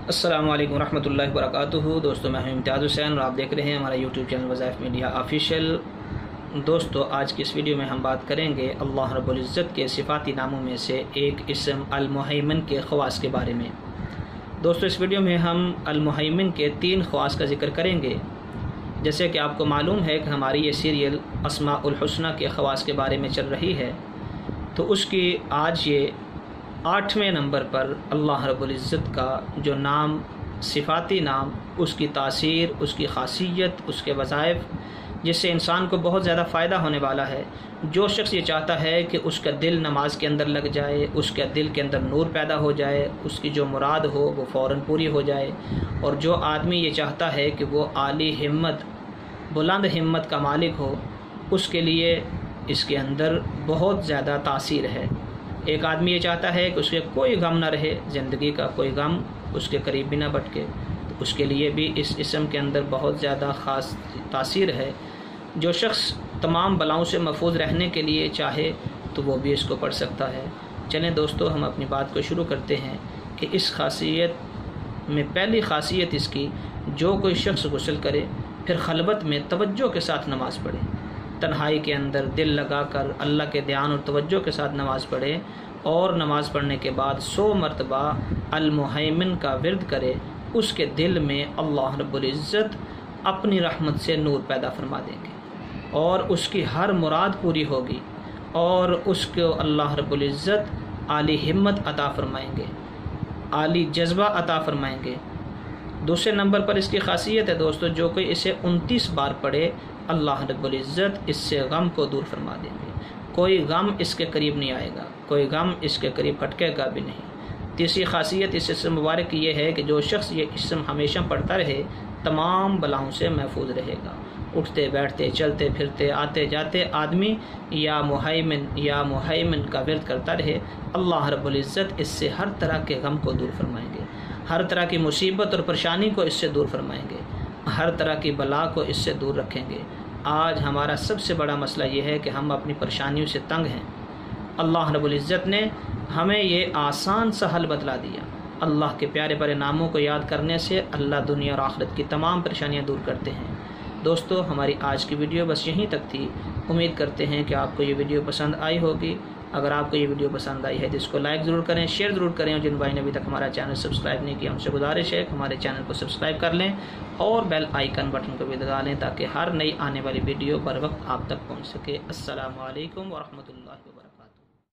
السلام علیکم ورحمۃ اللہ وبرکاتہ۔ دوستو میں ہوں امتیاز حسین اور آپ دیکھ رہے ہیں ہمارا یوٹیوب چینل وظائف میڈیا آفیشیل۔ دوستو آج کی اس ویڈیو میں ہم بات کریں گے اللہ رب العزت کے صفاتی ناموں میں سے ایک اسم المحیمن کے خواص کے بارے میں۔ دوستو اس ویڈیو میں ہم المحیمن کے 3 خواص کا ذکر کریں گے۔ جیسے کہ آپ کو معلوم ہے کہ ہماری یہ سیریل اسماء الحسنہ کے خواص کے بارے میں چل رہی ہے، تو اس کی آج یہ 8ویں نمبر پر اللہ رب العزت کا جو نام، صفاتی نام، اس کی تاثیر، اس کی خاصیت، اس کے وظائف، جس سے انسان کو بہت زیادہ فائدہ ہونے والا ہے۔ جو شخص یہ چاہتا ہے کہ اس کا دل نماز کے اندر لگ جائے، اس کے دل کے اندر نور پیدا ہو جائے، اس کی جو مراد ہو وہ فوراً پوری ہو جائے، اور جو آدمی یہ چاہتا ہے کہ وہ عالی ہمت، بلند ہمت کا مالک ہو، اس کے لیے اس کے اندر بہت زیادہ تاثیر ہے۔ ایک آدمی یہ چاہتا ہے کہ اس کے کوئی غم نہ رہے، زندگی کا کوئی غم اس کے قریب بھی نہ بٹکے، تو اس کے لیے بھی اس اسم کے اندر بہت زیادہ خاص تاثیر ہے۔ جو شخص تمام بلاؤں سے محفوظ رہنے کے لیے چاہے تو وہ بھی اس کو پڑھ سکتا ہے۔ چلیں دوستو ہم اپنی بات کو شروع کرتے ہیں کہ اس خاصیت میں پہلی خاصیت اس کی، جو کوئی شخص غسل کرے پھر خلوت میں توجہ کے ساتھ نماز پڑھے، تنہائی کے اندر دل لگا کر اللہ کے دھیان اور توجہ کے ساتھ نماز پڑھے، اور نماز پڑھنے کے بعد 100 مرتبہ المحیمن کا ورد کرے، اس کے دل میں اللہ رب العزت اپنی رحمت سے نور پیدا فرما دیں گے، اور اس کی ہر مراد پوری ہوگی، اور اس کو اللہ رب العزت عالی ہمت عطا فرمائیں گے، عالی جذبہ عطا فرمائیں گے۔ دوسرے نمبر پر اس کی خاصیت ہے دوستو، جو کوئی اسے 29 بار پڑھے اللہ رب العزت اس سے غم کو دور فرما دیں گے، کوئی غم اس کے قریب نہیں آئے گا، کوئی غم اس کے قریب پھٹکے گا بھی نہیں۔ تیسری خاصیت اس اسم مبارک کی یہ ہے کہ جو شخص یہ اسم ہمیشہ پڑھتا رہے تمام بلاؤں سے محفوظ رہے گا۔ اٹھتے بیٹھتے چلتے پھرتے آتے جاتے آدمی یا محیمن کا ورد کرتا رہے، اللہ رب العزت اس سے ہر طرح کے غم کو دور فرمائیں گے، ہر طرح کی مصیبت اور پریشانی کو اس سے دور فرمائیں گے، ہر طرح کی بلا کو اس سے دور رکھیں گے۔ آج ہمارا سب سے بڑا مسئلہ یہ ہے کہ ہم اپنی پریشانیوں سے تنگ ہیں۔ اللہ رب العزت نے ہمیں یہ آسان سا حل بتلا دیا۔ اللہ کے پیارے پیارے ناموں کو یاد کرنے سے اللہ دنیا اور آخرت کی تمام پریشانیاں دور کرتے ہیں۔ دوستو ہماری آج کی ویڈیو بس یہیں تک تھی۔ امید کرتے ہیں کہ آپ کو یہ ویڈیو پسند آئی ہوگی۔ اگر آپ کو یہ ویڈیو پسند آئی ہے تو اس کو لائک ضرور کریں، شیئر ضرور کریں، اور جن بھائی نے ابھی تک ہمارا چینل سبسکرائب نہیں کیا ان سے گزارش ہے کہ ہمارے چینل کو سبسکرائب کر لیں اور بیل آئیکن بٹن کو بھی دبا لیں تاکہ ہر نئی آنے والی ویڈیو بر وقت آپ تک پہنچ سکے۔ السلام علیکم ورحمۃ اللہ وبرکاتہ۔